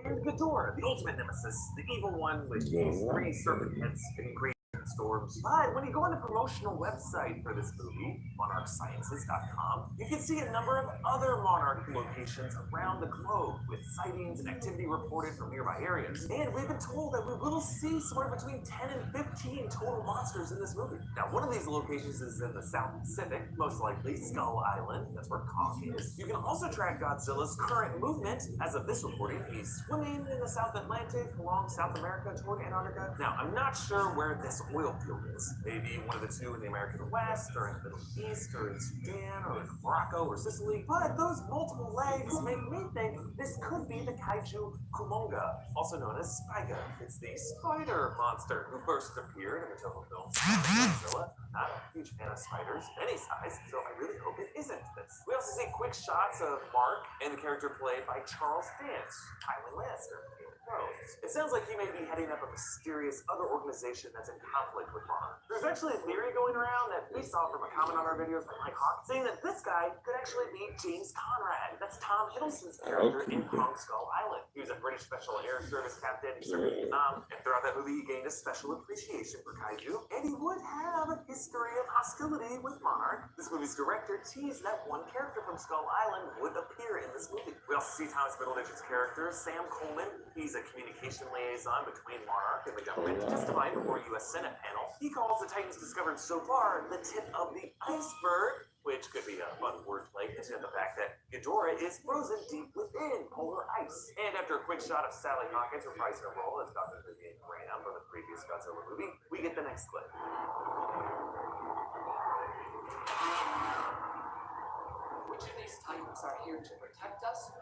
and Ghidorah, the ultimate nemesis, the evil one with these three serpent heads and great storms. But when you go on the promotional website for this movie, monarchsciences.com, you can see a number of other Monarch locations around the globe with sightings and activity reported from nearby areas. And we've been told that we will see somewhere between 10 and 15 total monsters in this movie. Now, one of these locations is in the South Pacific, most likely Skull Island. That's where Kong is. You can also track Godzilla's current movement. As of this recording, he's swimming in the South Atlantic along South America toward Antarctica. Now, I'm not sure where this oil field is. Maybe one of the two in the American West, or in the Middle East, or in Sudan, or in Morocco, or Sicily. But those multiple legs make me think this could be the kaiju Kumonga, also known as Spiga. It's the spider monster who first appeared in the Toho films. Godzilla, not a huge fan of spiders, any size, so I really hope it isn't this. We also see quick shots of Mark and the character played by Charles Dance, Tywin Lannister. It sounds like he may be heading up a mysterious other organization that's in conflict with Monarch. There's actually a theory going around that we saw from a comment on our videos by Mike Hawk, saying that this guy could actually be James Conrad. That's Tom Hiddleston's character in Kong Skull Island. He was a British Special Air Service captain. He served in Vietnam, and throughout that movie, he gained a special appreciation for kaiju, and he would have a history of hostility with Monarch. This movie's director teased that one character from Skull Island would appear in this movie. We also see Thomas Middleditch's character, Sam Coleman. He's a communication liaison between Monarch and the government, testifying before a U.S. Senate panel. He calls the Titans discovered so far the tip of the iceberg, which could be a fun wordplay, hinting at the fact that Ghidorah is frozen deep within polar ice. And after a quick shot of Sally Hawkins reprising her role as Dr. Vivian Graham from the previous Godzilla movie, we get the next clip. Which of these Titans are here to protect us?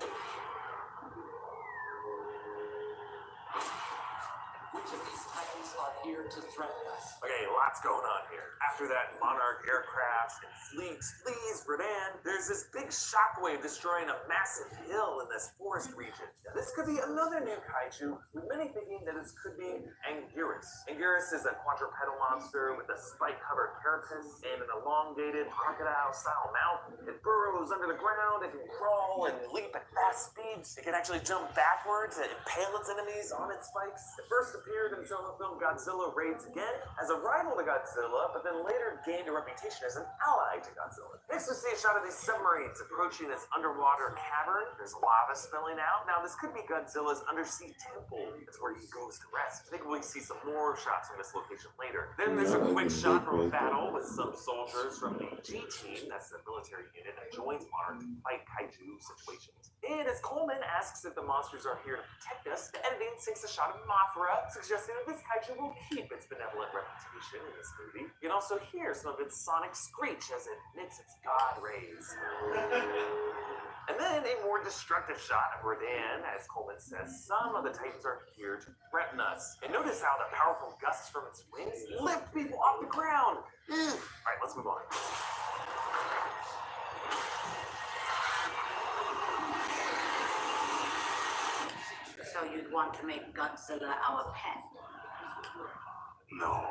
Which of these Titans are here to threaten us? Okay, lots going on here. After that Monarch aircraft and fleet flees Rodan, there's this big shockwave destroying a massive hill in this forest region. Now, this could be another new kaiju, with many thinking that this could be Anguirus. Anguirus is a quadrupedal monster with a spike-covered carapace and an elongated crocodile-style mouth. It burrows under the ground, it can crawl and leap at fast speeds. It can actually jump backwards and impale its enemies on its spikes. It first appeared until the film Godzilla Raids Again as a rival to Godzilla, but then later gained a reputation as an ally to Godzilla. Next we see a shot of these submarines approaching this underwater cavern. There's lava spilling out. Now this could be Godzilla's undersea temple. That's where he goes to rest. I think we see some more shots from this location later. Then there's a quick shot from a battle with some soldiers from the G-Team, that's the military unit that joins Monarch to fight kaiju situations. And as Coleman asks if the monsters are here to protect us, the editing sinks a shot of Mothra, suggesting that this kaiju will keep its benevolent reputation in this movie. You can also hear some of its sonic screech as it emits its god rays. And then a more destructive shot of Rodan, as Coleman says, some of the Titans are here to threaten us. And notice how the powerful gusts from its wings lift people off the ground. Alright, let's move on. So you'd want to make Godzilla our pet? No,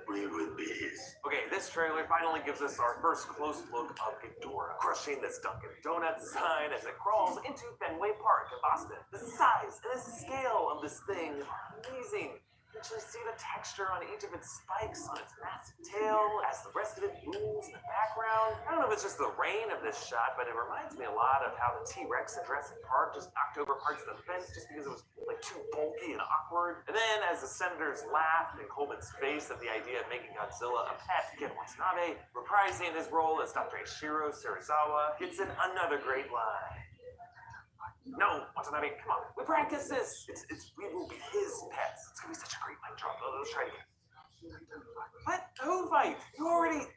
we would be his. Okay, this trailer finally gives us our first close look of Ghidorah, crushing this Dunkin' Donuts sign as it crawls into Fenway Park in Boston. The size and the scale of this thing are amazing. You can actually see the texture on each of its spikes on its massive tail as the rest of it moves in the background. I don't know if it's just the rain of this shot, but it reminds me a lot of how the T-Rex in Jurassic Park just knocked over parts of the fence just because it was like too bulky and awkward. And then as the senators laugh in Coleman's face at the idea of making Godzilla a pet, Ken Watanabe, reprising his role as Dr. Eiichiro Serizawa, gets in another great line. No, Watanabe, come on. We practice this. We will be his pets. It's gonna be such a great mic drop. Let's try it again. What? Who fight? You already.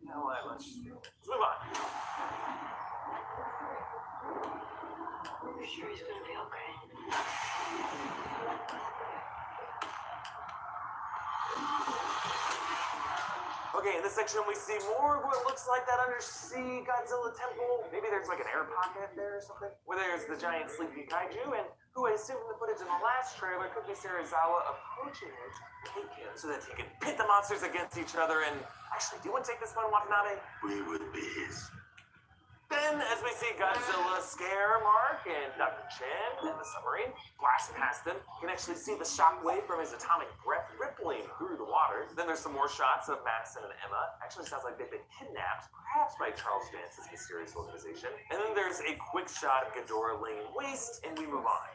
You know what? Let's move on. You sure he's gonna be okay? Okay, in this section we see more of what looks like that undersea Godzilla temple. Maybe there's like an air pocket there or something. Where there's the giant sleepy kaiju, and who I assume from the footage in the last trailer could be Serizawa approaching him to take him so that he can pit the monsters against each other. And actually, do you want to take this one, Watanabe? We would be his. Then, as we see Godzilla scare Mark and Dr. Chen and the submarine blast past them, you can actually see the shockwave from his atomic breath rippling through the water. Then there's some more shots of Madison and Emma. Actually sounds like they've been kidnapped, perhaps by Charles Dance's mysterious organization. And then there's a quick shot of Ghidorah laying waste, and we move on.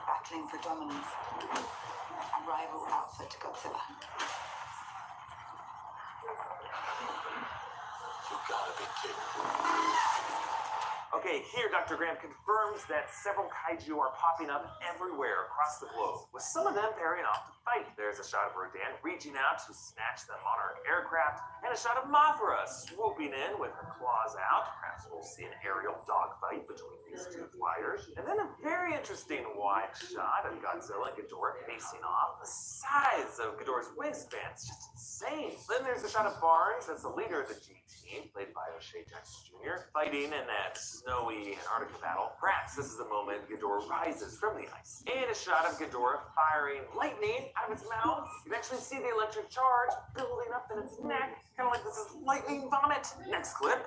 Battling for dominance. A rival outfit to Godzilla. You gotta be kidding. Okay, here Dr. Graham confirms that several kaiju are popping up everywhere across the globe, with some of them pairing off to fight. There's a shot of Rodan reaching out to snatch the Monarch aircraft, and a shot of Mothra swooping in with her claws out. Perhaps we'll see an aerial dogfight between these two flyers. And then a very interesting wide shot of Godzilla and Ghidorah facing off. The size of Ghidorah's wingspan is just insane. Then there's a shot of Barnes, that's the leader of the G team, played by O'Shea Jackson Jr., fighting in that snowy Antarctica battle. Perhaps this is the moment Ghidorah rises from the ice. And a shot of Ghidorah firing lightning out of its mouth. You can actually see the electric charge building up in its neck, kind of like this is lightning vomit. Next clip.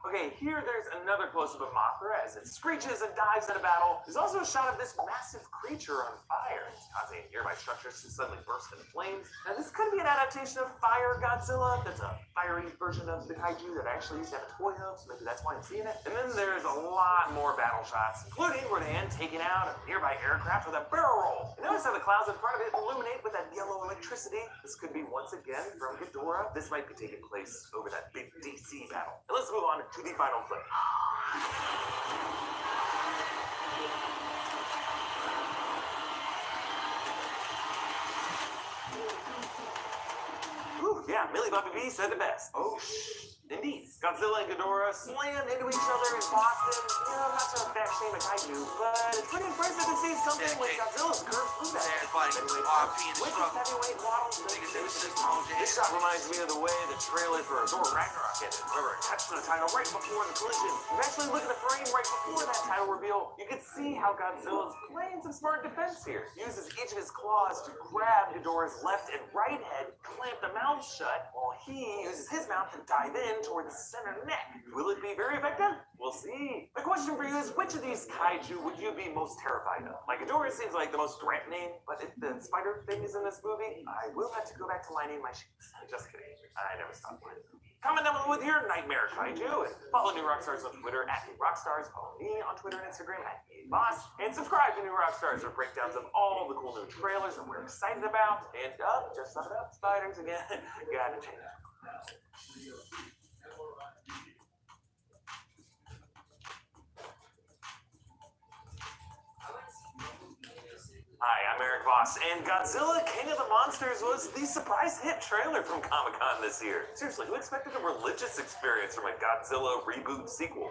Okay, here there's another close-up of Mothra as it screeches and dives in a battle. There's also a shot of this massive creature on fire. It's causing nearby structures to suddenly burst into flames. Now, this could be an adaptation of Fire Godzilla. That's a fiery version of the kaiju that I actually used to have a toy of, so maybe that's why I'm seeing it. And then there's a lot more battle shots, including Rodan taking out a nearby aircraft with a barrel roll. And notice how the clouds in front of it illuminate with that yellow electricity. This could be once again from Ghidorah. This might be taking place over that big DC battle. And let's move on to the final clip. Ooh, yeah, Millie Bobby B said it best. Oh, indeed. Godzilla and Ghidorah slam into each other in Boston. You know, not to backshame a kaiju, but it's pretty impressive to see something with Godzilla's curved blue back. Heavyweight waddles. This shot reminds me of the way the trailer for Thor Ragnarok ended. Remember, it cuts to the title right before the collision. You actually look at the frame right before that title reveal. You can see how Godzilla's playing some smart defense here. He uses each of his claws to grab Ghidorah's left and right head, clamp the mouth shut, while he uses his mouth to dive in toward the center neck. Will it be very effective? We'll see. My question for you is, which of these kaiju would you be most terrified of? Like, Ghidorah seems like the most threatening, but if the spider thing is in this movie, I will have to go back to lining my sheets. Just kidding. I never stopped lining them. Comment down below with your nightmare kaiju, and follow New Rockstars on Twitter at New Rockstars. Follow me on Twitter and Instagram at Boss, and subscribe to New Rockstars for breakdowns of all the cool new trailers that we're excited about. And just sum it up, spiders again. Gotta change. Hi, I'm Eric Voss, and Godzilla King of the Monsters was the surprise hit trailer from Comic-Con this year. Seriously, who expected a religious experience from a Godzilla reboot sequel?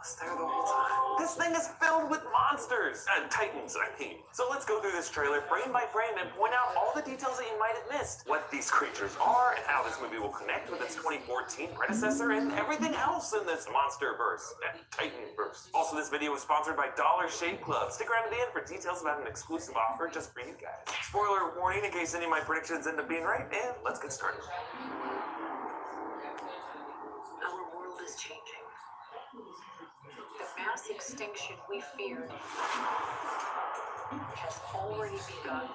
Was there the whole time? This thing is filled with monsters! Titans, I mean. So let's go through this trailer frame by frame and point out all the details that you might have missed. What these creatures are, and how this movie will connect with its 2014 predecessor, and everything else in this monster-verse, Titan-verse. Also, this video was sponsored by Dollar Shave Club. Stick around to the end for details about an exclusive offer just for you guys. Spoiler warning in case any of my predictions end up being right, and let's get started. Our world is changing. The mass extinction we feared has already begun.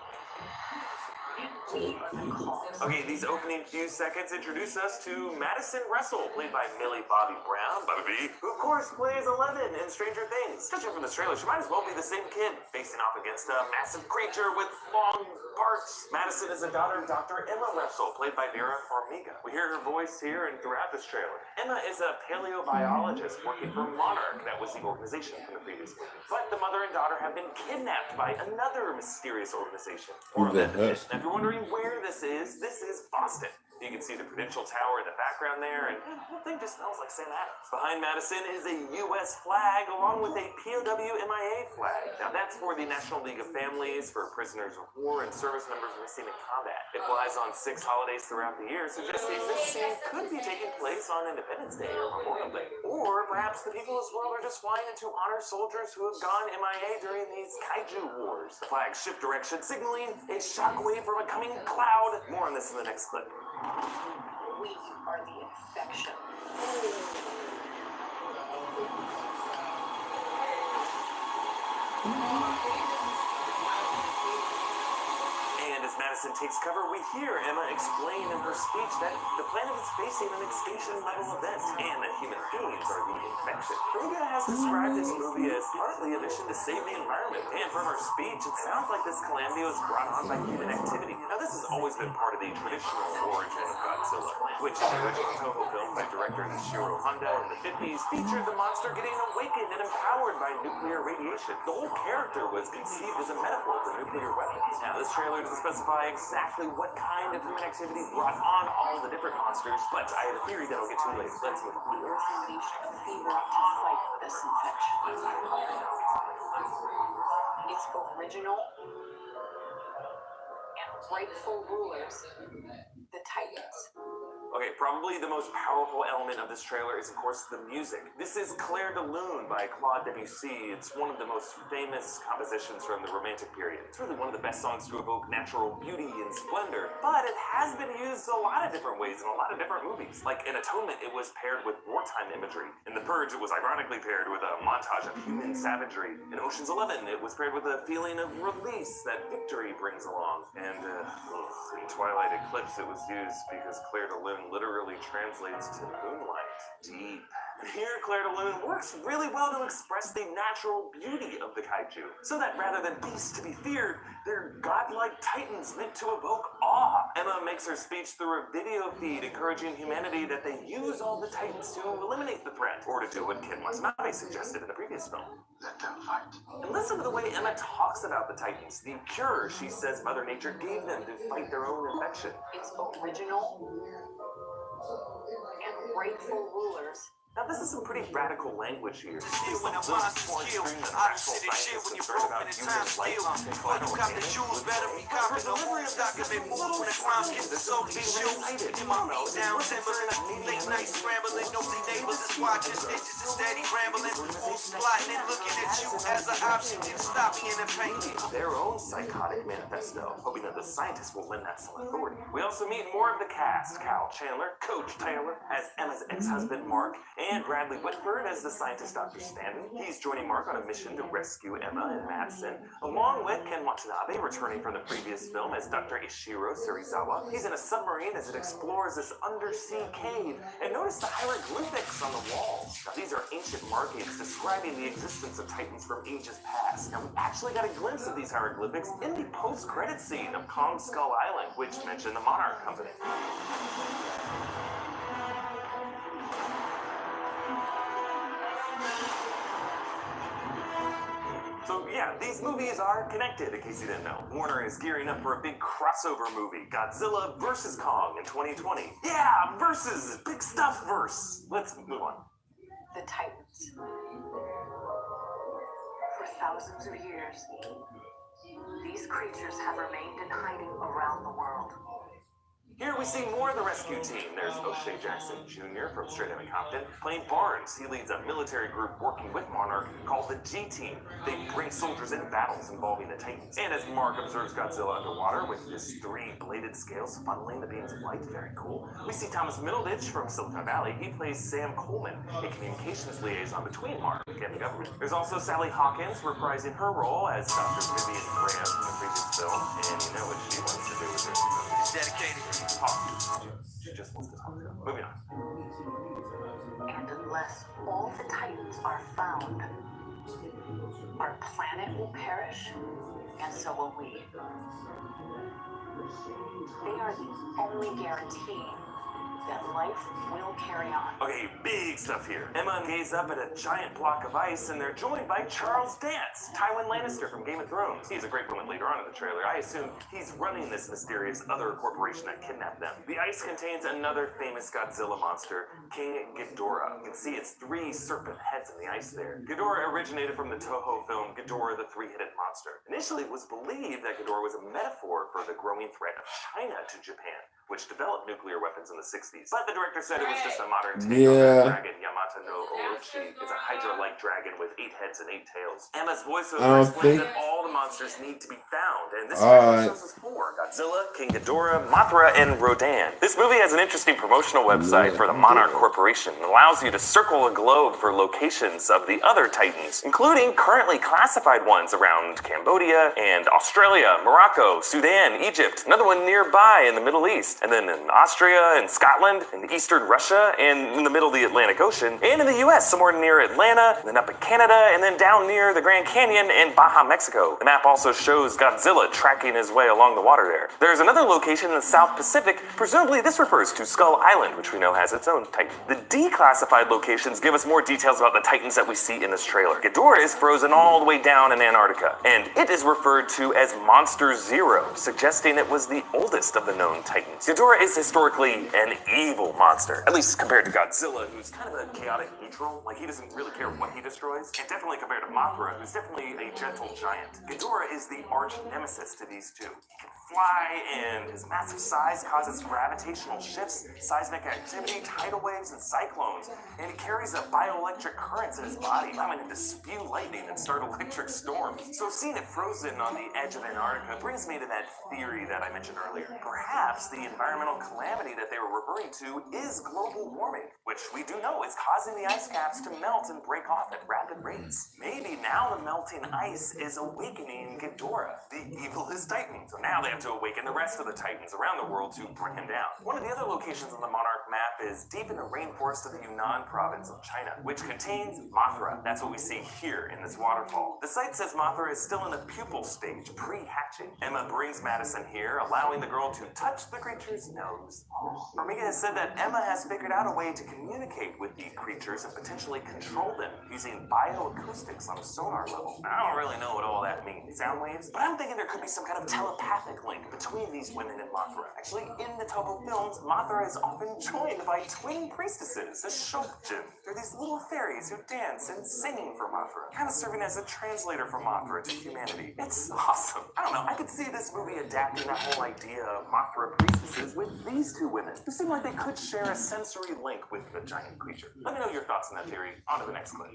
And we are the cause. Okay, these opening few seconds introduce us to Madison Russell, played by Millie Bobby Brown, Bobby B, who of course plays Eleven in Stranger Things. Judging from this trailer, she might as well be the same kid, facing off against a massive creature with long parts. Madison is the daughter of Dr. Emma Russell, played by Vera Farmiga. We hear her voice here and throughout this trailer. Emma is a paleobiologist working for Monarch, that was the organization from the previous movie. But the mother and daughter have been kidnapped by another mysterious organization. More on that in a bit. Now, if you're wondering where this is Boston. You can see the Prudential Tower in the background there, and the whole thing just smells like St. Adams. Behind Madison is a U.S. flag, along with a POW MIA flag. Now that's for the National League of Families for prisoners of war and service members missing in combat. It flies on 6 holidays throughout the year, suggesting this scene could be taking place on Independence Day or Memorial Day, or Or perhaps the people of this world are just flying in to honor soldiers who have gone MIA during these kaiju wars. The flags shift direction, signaling a shockwave from a coming cloud. More on this in the next clip. We are the infection. And as Madison takes cover, we hear Emma explain in her speech that the planet is facing an extinction-level event, and that human beings are the infection. Ruga has described this movie as partly a mission to save the environment, and from her speech, it sounds like this calamity was brought on by human activity. Now, this has always been part of the traditional origin of Godzilla, which in the original Toho film by director Ishiro Honda in the 50s featured the monster getting awakened and empowered by nuclear radiation. The whole character was conceived as a metaphor for nuclear weapons. Now, this trailer doesn't specify exactly what kind of human activity brought on all the different monsters, but I have a theory that'll get too late. Let's move on. The Earth unleashed a fever to fight this infection. Its original and rightful rulers, the Titans. Okay, probably the most powerful element of this trailer is, of course, the music. This is Clair de Lune by Claude Debussy. It's one of the most famous compositions from the Romantic period. It's really one of the best songs to evoke natural beauty and splendor, but it has been used a lot of different ways in a lot of different movies. Like in Atonement, it was paired with wartime imagery. In The Purge, it was ironically paired with a montage of human savagery. In Ocean's 11, it was paired with a feeling of release that victory brings along. And in Twilight Eclipse, it was used because Clair de Lune literally translates to moonlight. Deep. And here, Clair de Lune works really well to express the natural beauty of the kaiju, so that rather than beasts to be feared, they're godlike titans meant to evoke awe. Emma makes her speech through a video feed encouraging humanity that they use all the titans to eliminate the threat, or to do what Ken Watanabe suggested in the previous film. Let them fight. And listen to the way Emma talks about the titans, the cure she says Mother Nature gave them to fight their own infection. Its original and rightful rulers. Now, this is some pretty radical language here. Still, when a monster's killed, I don't see this shit when you're broken and time still. Before you cop the jewels, better be copping them. Stock them and move when the crime gets the soul be shoes. In my beat down, trembling, late night scrambling, nosy neighbors is watching stitches and steady rambling. Who's plotting and looking at you as an option to stop me in the pain. Their own psychotic manifesto, hoping that the scientists will lend that some authority. We also meet more of the cast: Kyle Chandler, Coach Taylor as Emma's ex-husband Mark, and Bradley Whitford as the scientist Dr. Stanton. He's joining Mark on a mission to rescue Emma and Madison, along with Ken Watanabe, returning from the previous film as Dr. Ishiro Serizawa. He's in a submarine as it explores this undersea cave, and notice the hieroglyphics on the walls. Now, these are ancient markings describing the existence of titans from ages past. Now, we actually got a glimpse of these hieroglyphics in the post-credit scene of Kong Skull Island, which mentioned the Monarch Company. So yeah, these movies are connected, in case you didn't know. Warner is gearing up for a big crossover movie, Godzilla vs. Kong in 2020. Yeah, versus, big stuff verse. Let's move on. The Titans. For thousands of years, these creatures have remained in hiding around the world. Here we see more of the rescue team. There's O'Shea Jackson Jr. from Straight Outta Compton playing Barnes. He leads a military group working with Monarch called the G-Team. They bring soldiers in battles involving the Titans. And as Mark observes Godzilla underwater with his three-bladed scales funneling the beams of light, very cool. We see Thomas Middleditch from Silicon Valley. He plays Sam Coleman, a communications liaison between Monarch and the government. There's also Sally Hawkins reprising her role as Dr. Vivian Graham from the previous film. And you know what she wants to do with her. It's dedicated. Talk. She just wants to talk. Moving on. And unless all the Titans are found, our planet will perish, and so will we. They are the only guarantee that life will carry on. Okay, big stuff here. Emma gaze up at a giant block of ice, and they're joined by Charles Dance, Tywin Lannister from Game of Thrones. He's a great moment later on in the trailer. I assume he's running this mysterious other corporation that kidnapped them. The ice contains another famous Godzilla monster, King Ghidorah. You can see its three serpent heads in the ice there. Ghidorah originated from the Toho film Ghidorah the Three-Headed Monster. Initially, it was believed that Ghidorah was a metaphor for the growing threat of China to Japan, which developed nuclear weapons in the 60s. But the director said it was just a modern take on that dragon Yamata no Orochi is a Hydra-like dragon with 8 heads and 8 tails. Emma's voiceover I don't explains think- that all the monsters need to be found, and this Alright. shows us 4: Godzilla, King Ghidorah, Mothra, and Rodan. This movie has an interesting promotional website for the Monarch Corporation and allows you to circle a globe for locations of the other Titans, including currently classified ones around Cambodia and Australia, Morocco, Sudan, Egypt, another one nearby in the Middle East, and then in Austria and Scotland, in eastern Russia, and in the middle of the Atlantic Ocean, and in the US, somewhere near Atlanta, and then up in Canada, and then down near the Grand Canyon and Baja, Mexico. The map also shows Godzilla tracking his way along the water there. There's another location in the South Pacific. Presumably this refers to Skull Island, which we know has its own Titan. The declassified locations give us more details about the Titans that we see in this trailer. Ghidorah is frozen all the way down in Antarctica, and it is referred to as Monster Zero, suggesting it was the oldest of the known Titans. Ghidorah is historically an evil monster, at least compared to Godzilla, who's kind of a chaotic neutral, like he doesn't really care what he destroys, and definitely compared to Mothra, who's definitely a gentle giant. Ghidorah is the arch nemesis to these two. He can fly, and his massive size causes gravitational shifts, seismic activity, tidal waves, and cyclones, and he carries a bioelectric currents in his body, allowing him to spew lightning and start electric storms. So seeing it frozen on the edge of Antarctica brings me to that theory that I mentioned earlier. Perhaps the environmental calamity that they were referring to is global warming, which we do know is causing the ice caps to melt and break off at rapid rates. Maybe now the melting ice is awakening Ghidorah, the evilest Titan. So now they have to awaken the rest of the Titans around the world to bring him down. One of the other locations on the Monarch map is deep in the rainforest of the Yunnan province of China, which contains Mothra. That's what we see here in this waterfall. The site says Mothra is still in the pupal stage, pre-hatching. Emma brings Madison here, allowing the girl to touch the creature's nose. Omega has said that Emma has figured out a way to communicate with the creatures and potentially control them using bioacoustics on a sonar level. I don't really know what all that means, sound waves, but I'm thinking there could be some kind of telepathic link between these women and Mothra. Actually, in the Toho films, Mothra is often joined by twin priestesses, the Shokjin. They're these little fairies who dance and sing for Mothra, kind of serving as a translator for Mothra to humanity. It's awesome. I don't know, I could see this movie adapting that whole idea of Mothra priestesses with these two women, who seem like they could share a sensory link with the giant creature. Let me know your thoughts on that theory. On to the next clip.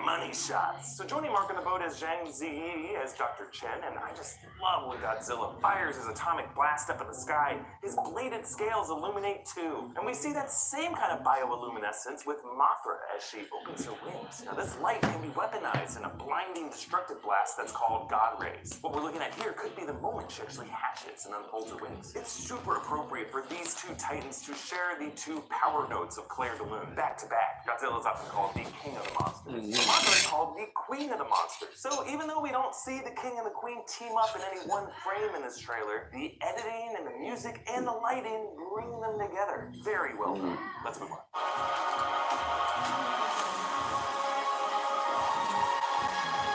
Money shots. So joining Mark on the boat as Zhang Ziyi as Dr. Chen, and I just love when Godzilla fires his atomic blast up in the sky. His bladed scales illuminate too. And we see that same kind of bioluminescence with Mothra as she opens her wings. Now this light can be weaponized in a blinding destructive blast that's called God Rays. What we're looking at here could be the moment she actually hatches and unfolds her wings. It's super appropriate for these two titans to share the two power notes of Claire de Lune back to back. Godzilla is often called the king of the monsters. Mothra is called the queen of the monsters. So even though we don't see the king and the queen team up in any one frame in this trailer, the editing and the music and the lighting bring them together. Very well done. Let's move on.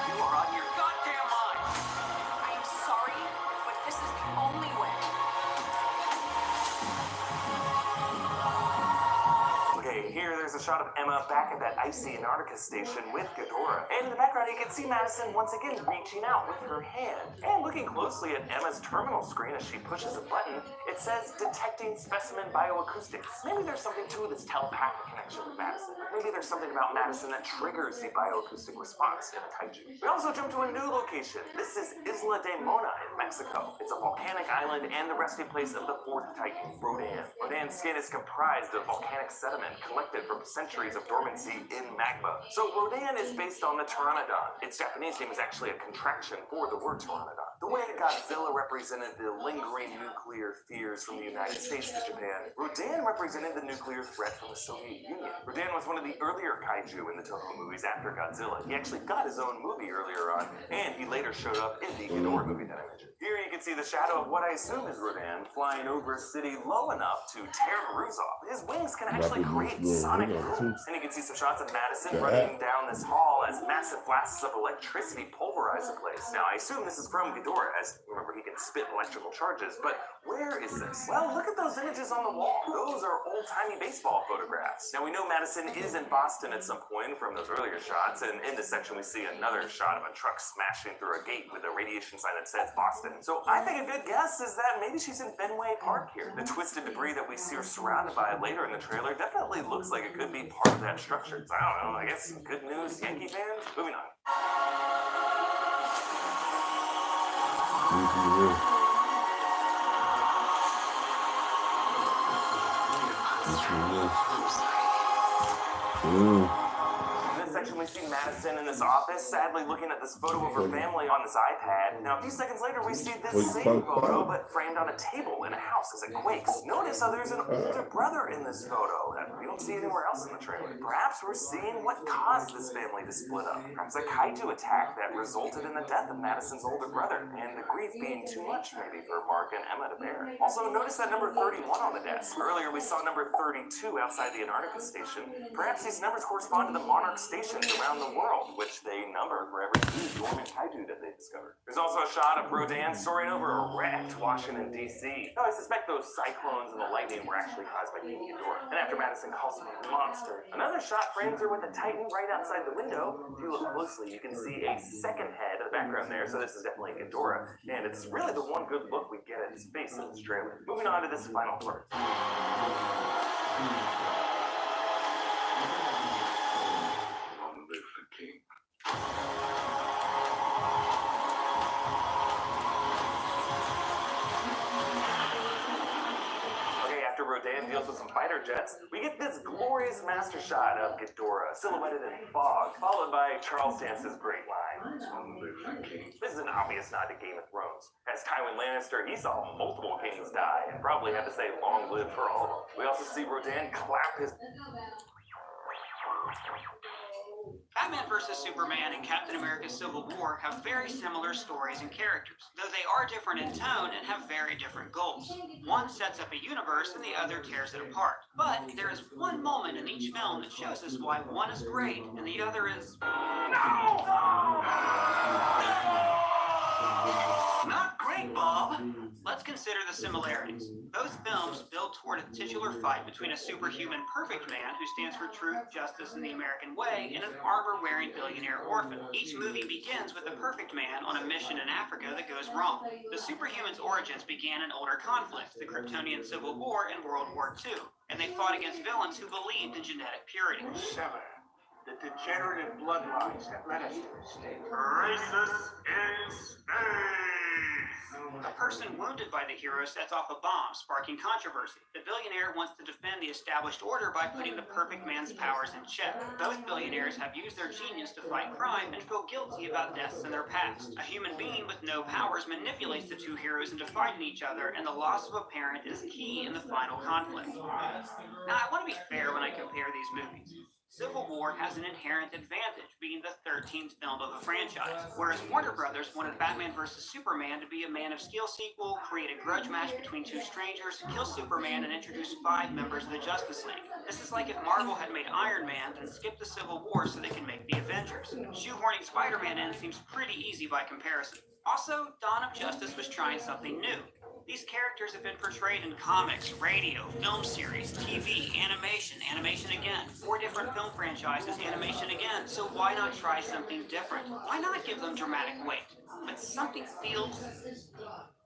You are on your goddamn mind. I am sorry, but this is the only way. Okay, here there's a shot of Emma back at that icy Antarctica station with Ghidorah. And in the background you can see Madison once again reaching out with her hand. And looking closely at Emma's terminal screen as she pushes a button, it says detecting specimen bioacoustics. Maybe there's something to this telepathic connection with Madison. Maybe there's something about Madison that triggers the bioacoustic response in a kaiju. We also jump to a new location. This is Isla de Mona in Mexico. It's a volcanic island and the resting place of the fourth Titan, Rodan. Rodan's skin is comprised of volcanic sediment collected from centuries of dormancy in magma. So Rodan is based on the Pteranodon. Its Japanese name is actually a contraction for the word Pteranodon. The way Godzilla represented the lingering nuclear fears from the United States to Japan, Rodan represented the nuclear threat from the Soviet Union. Rodan was one of the earlier kaiju in the Toho movies after Godzilla. He actually got his own movie earlier on, and he later showed up in the Ghidorah movie that I mentioned. Here you can see the shadow of what I assume is Rodan flying over a city low enough to tear the roofs off. His wings can actually create sonic booms. And you can see some shots of Madison running down this hall as massive blasts of electricity pulverize terrorize the place. Now, I assume this is from Ghidorah, as remember, he can spit electrical charges, but where is this? Well, look at those images on the wall. Those are old-timey baseball photographs. Now, we know Madison is in Boston at some point from those earlier shots, and in this section we see another shot of a truck smashing through a gate with a radiation sign that says Boston. So I think a good guess is that maybe she's in Fenway Park here. The twisted debris that we see her surrounded by later in the trailer definitely looks like it could be part of that structure. So I don't know, I guess good news, Yankee fans? Moving on. In this section, we see Madison in this office, sadly looking at this photo of her family on this iPad. Now, a few seconds later, we see this same photo, but framed on a table in a house as it quakes. Notice how there's an older brother in this photo that we don't see anywhere else in the trailer. Perhaps we're seeing what caused this family to split up. Perhaps a kaiju attack that resulted in the death of Madison's older brother, and the grief being too much, maybe, for Mark and Emma to bear. Also, notice that number 31 on the desk. Earlier, we saw number 32 outside the Antarctica station. Perhaps these numbers correspond to the Monarch stations around the world, which they number for every new dormant kaiju that they discovered. There's also a shot of Rodan soaring over a wrecked Washington, D.C. Now, I suspect those cyclones and the lightning were actually caused by King Ghidorah. And after Madison calls him a monster, another shot frames her with a Titan right outside the window. If you look closely, you can see a second head in the background there, so this is definitely Ghidorah. And it's really the one good look we get at his face in this trailer. Moving on to this final part. Rodan deals with some fighter jets, we get this glorious master shot of Ghidorah silhouetted in fog, followed by Charles Dance's great line. This is an obvious nod to Game of Thrones. As Tywin Lannister, he saw multiple kings die and probably had to say long live for all of them. We also see Rodan clap his... Batman vs. Superman and Captain America Civil War have very similar stories and characters, though they are different in tone and have very different goals. One sets up a universe and the other tears it apart. But there is one moment in each film that shows us why one is great and the other is... Not great, Bob! Let's consider the similarities. Both films build toward a titular fight between a superhuman perfect man who stands for truth, justice, and the American way, and an armor-wearing billionaire orphan. Each movie begins with a perfect man on a mission in Africa that goes wrong. The superhuman's origins began in older conflicts, the Kryptonian Civil War and World War II, and they fought against villains who believed in genetic purity. The degenerative bloodlines that led us to this state. Racist in space! A person wounded by the hero sets off a bomb, sparking controversy. The billionaire wants to defend the established order by putting the perfect man's powers in check. Both billionaires have used their genius to fight crime and feel guilty about deaths in their past. A human being with no powers manipulates the two heroes into fighting each other, and the loss of a parent is key in the final conflict. Now, I want to be fair when I compare these movies. Civil War has an inherent advantage, being the 13th film of the franchise, whereas Warner Brothers wanted Batman vs. Superman to be a Man of Steel sequel, create a grudge match between two strangers, kill Superman, and introduce 5 members of the Justice League. This is like if Marvel had made Iron Man, then skipped the Civil War so they can make the Avengers. Shoehorning Spider-Man in seems pretty easy by comparison. Also, Dawn of Justice was trying something new. These characters have been portrayed in comics, radio, film series, TV, animation again. 4 different film franchises, animation again. So why not try something different? Why not give them dramatic weight? But something feels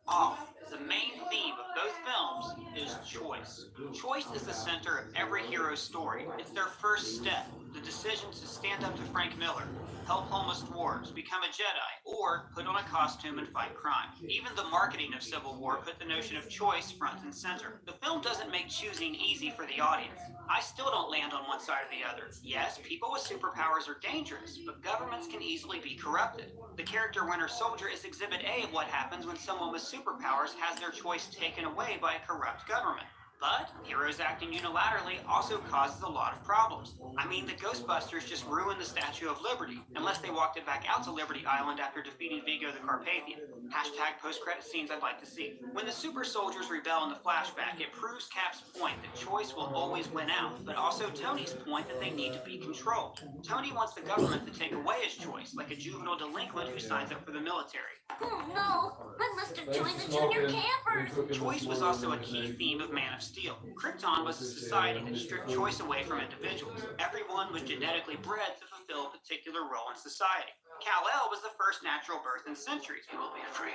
off. The main theme of both films is choice. Choice is the center of every hero's story. It's their first step, the decision to stand up to Frank Miller, help homeless dwarves, become a Jedi, or put on a costume and fight crime. Even the marketing of Civil War put the notion of choice front and center. The film doesn't make choosing easy for the audience. I still don't land on one side or the other. Yes, people with superpowers are dangerous, but governments can easily be corrupted. The character Winter Soldier is exhibit A of what happens when someone with superpowers has their choice taken away by a corrupt government. But heroes acting unilaterally also causes a lot of problems. I mean, the Ghostbusters just ruined the Statue of Liberty, unless they walked it back out to Liberty Island after defeating Vigo the Carpathian. Hashtag post-credit scenes I'd like to see. When the super soldiers rebel in the flashback, it proves Cap's point that choice will always win out, but also Tony's point that they need to be controlled. Tony wants the government to take away his choice, like a juvenile delinquent who signs up for the military. Oh no, I must have joined the junior campers. Choice was also a key theme of Man of Steel. Krypton was a society that stripped choice away from individuals. Everyone was genetically bred to fulfill a particular role in society. Kal-El was the first natural birth in centuries. He will be free.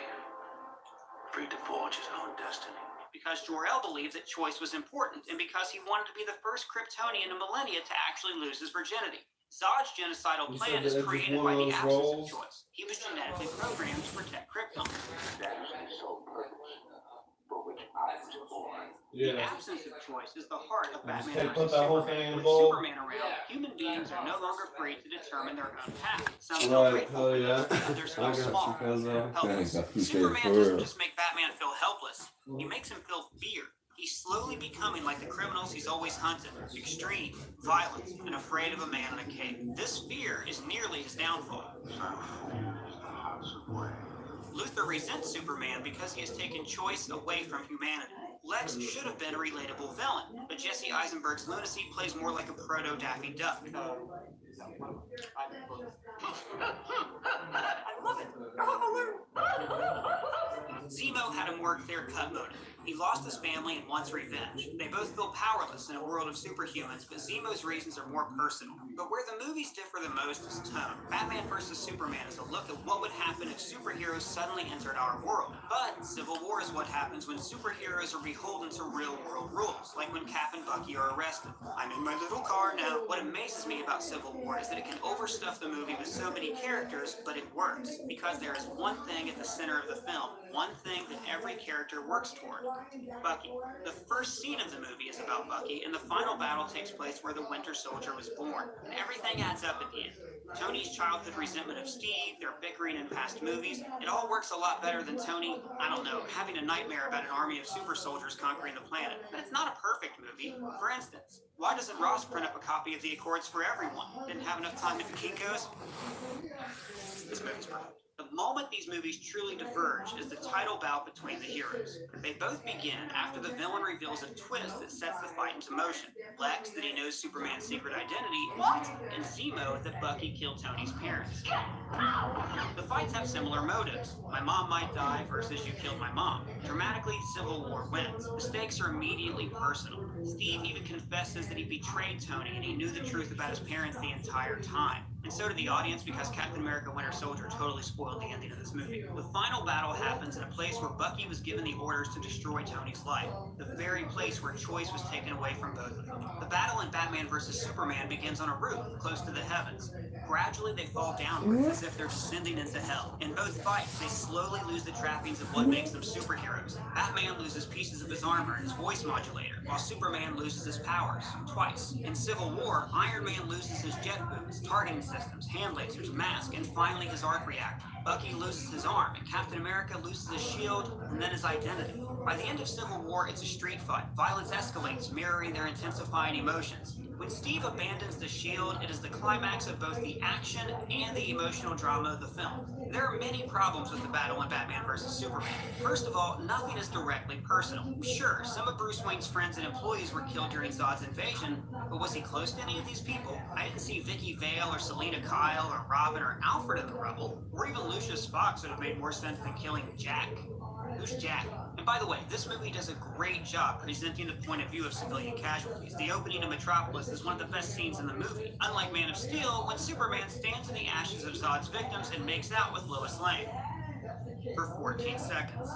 Free to forge his own destiny. Because Jor-El believed that choice was important, and because he wanted to be the first Kryptonian in millennia to actually lose his virginity. Zod's genocidal plan is created by the absence of choice. He was genetically programmed to protect Krypton. That is the sole purpose for which I was born. The absence of choice is the heart of Batman put versus that whole Superman. thing in the With bowl. Superman around, human beings are no longer free to determine their own path. Some feel Right, grateful hell for yeah. those, others I feel got you, small, cuzzo. helpless. Thanks, I appreciate it Superman for doesn't real. just make Batman feel helpless. He makes him feel fear. He's slowly becoming like the criminals he's always hunted. Extreme, violent, and afraid of a man in a cape. This fear is nearly his downfall. Luthor resents Superman because he has taken choice away from humanity. Lex should have been a relatable villain, but Jesse Eisenberg's lunacy plays more like a proto-Daffy Duck. I love it. Zemo had a more clear-cut motive. He lost his family and wants revenge. They both feel powerless in a world of superhumans, but Zemo's reasons are more personal. But where the movies differ the most is tone. Batman vs. Superman is a look at what would happen if superheroes suddenly entered our world. But Civil War is what happens when superheroes are beholden to real-world rules, like when Cap and Bucky are arrested. I'm in my little car now. What amazes me about Civil War is that it can overstuff the movie with so many characters, but it works, because there is one thing at the center of the film, one thing that every character works toward. Bucky. The first scene of the movie is about Bucky, and the final battle takes place where the Winter Soldier was born. And everything adds up at the end. Tony's childhood resentment of Steve, their bickering in past movies, it all works a lot better than Tony, I don't know, having a nightmare about an army of super soldiers conquering the planet. But it's not a perfect movie. For instance, why doesn't Ross print up a copy of the Accords for everyone? Didn't have enough time at the Kinko's? This movie's perfect. The moment these movies truly diverge is the title bout between the heroes. They both begin after the villain reveals a twist that sets the fight into motion. Lex, that he knows Superman's secret identity, and Zemo, that Bucky killed Tony's parents. The fights have similar motives. My mom might die versus you killed my mom. Dramatically, Civil War wins. The stakes are immediately personal. Steve even confesses that he betrayed Tony and he knew the truth about his parents the entire time. And so did the audience, because Captain America Winter Soldier totally spoiled the ending of this movie. The final battle happens in a place where Bucky was given the orders to destroy Tony's life, the very place where choice was taken away from both of them. The battle in Batman vs. Superman begins on a roof, close to the heavens. Gradually, they fall downwards as if they're descending into hell. In both fights, they slowly lose the trappings of what makes them superheroes. Batman loses pieces of his armor and his voice modulator, while Superman loses his powers, twice. In Civil War, Iron Man loses his jet boots, targeting systems, hand lasers, mask, and finally his arc reactor. Bucky loses his arm, and Captain America loses his shield, and then his identity. By the end of Civil War, it's a street fight. Violence escalates, mirroring their intensifying emotions. When Steve abandons the shield, it is the climax of both the action and the emotional drama of the film. There are many problems with the battle in Batman vs. Superman. First of all, nothing is directly personal. Sure, some of Bruce Wayne's friends and employees were killed during Zod's invasion, but was he close to any of these people? I didn't see Vicky Vale or Selena Kyle or Robin or Alfred in the rubble, or even Lucius Fox would have made more sense than killing Jack. Who's Jack? And by the way, this movie does a great job presenting the point of view of civilian casualties. The opening of Metropolis is one of the best scenes in the movie. Unlike Man of Steel, when Superman stands in the ashes of Zod's victims and makes out with Lois Lane for 14 seconds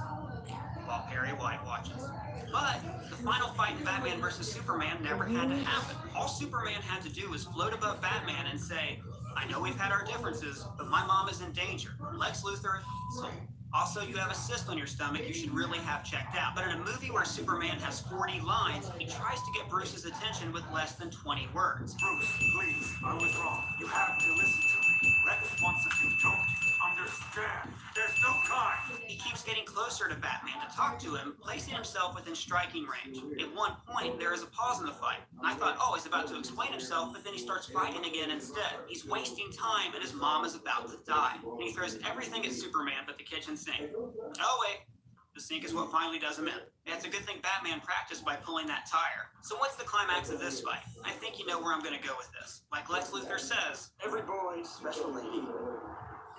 while Perry White watches. But the final fight in Batman vs. Superman never had to happen. All Superman had to do was float above Batman and say, I know we've had our differences, but my mom is in danger. Lex Luthor, so also, you have a cyst on your stomach you should really have checked out. But in a movie where Superman has 40 lines, he tries to get Bruce's attention with less than 20 words. Bruce, please, I was wrong. You have to listen to me. Lex wants us to don't. Understand, there's no time. He keeps getting closer to Batman to talk to him, placing himself within striking range. At one point, there is a pause in the fight, and I thought, oh, he's about to explain himself, but then he starts fighting again instead. He's wasting time, and his mom is about to die. And he throws everything at Superman but the kitchen sink. Oh, wait. The sink is what finally does him in. And it's a good thing Batman practiced by pulling that tire. So what's the climax of this fight? I think you know where I'm going to go with this. Like Lex Luthor says, Every boy's special lady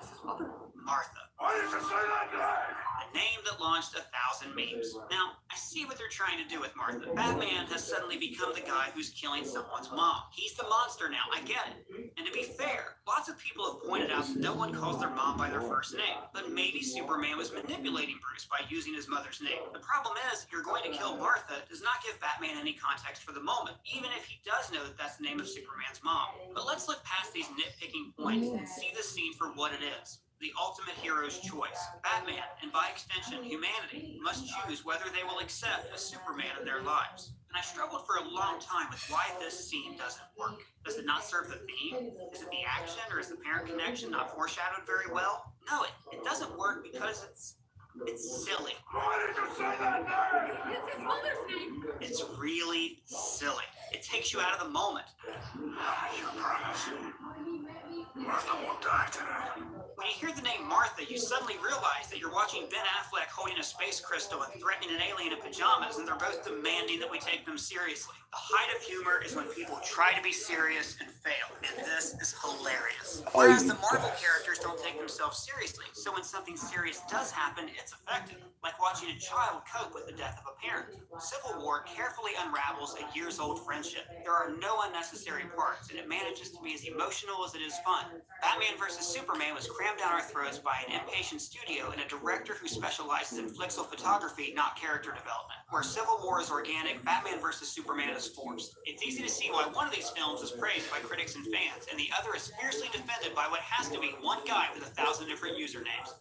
is his mother. Martha. Why did you say that name? A name that launched 1,000 memes. Now, I see what they're trying to do with Martha. Batman has suddenly become the guy who's killing someone's mom. He's the monster now, I get it. And to be fair, lots of people have pointed out that no one calls their mom by their first name. But maybe Superman was manipulating Bruce by using his mother's name. The problem is, you're going to kill Martha does not give Batman any context for the moment, even if he does know that that's the name of Superman's mom. But let's look past these nitpicking points and see the scene for what it is. The ultimate hero's choice. Batman, and by extension, humanity, must choose whether they will accept a Superman in their lives. And I struggled for a long time with why this scene doesn't work. Does it not serve the theme? Is it the action, or is the parent connection not foreshadowed very well? No, it doesn't work because it's silly. Why did you say that name? It's his mother's name. It's really silly. It takes you out of the moment. You promise. Martha won't die tonight. When you hear the name Martha, you suddenly realize that you're watching Ben Affleck holding a space crystal and threatening an alien in pajamas, and they're both demanding that we take them seriously. The height of humor is when people try to be serious and fail, and this is hilarious. Whereas the Marvel characters don't take themselves seriously, so when something serious does happen, it's effective. Like watching a child cope with the death of a parent. Civil War carefully unravels a years-old friendship. There are no unnecessary parts, and it manages to be as emotional as it is fun. Batman vs. Superman was crammed down our throats by an impatient studio and a director who specializes in flixel photography, not character development. Where Civil War is organic, Batman vs. Superman is forced. It's easy to see why one of these films is praised by critics and fans, and the other is fiercely defended by what has to be one guy with 1,000 different usernames.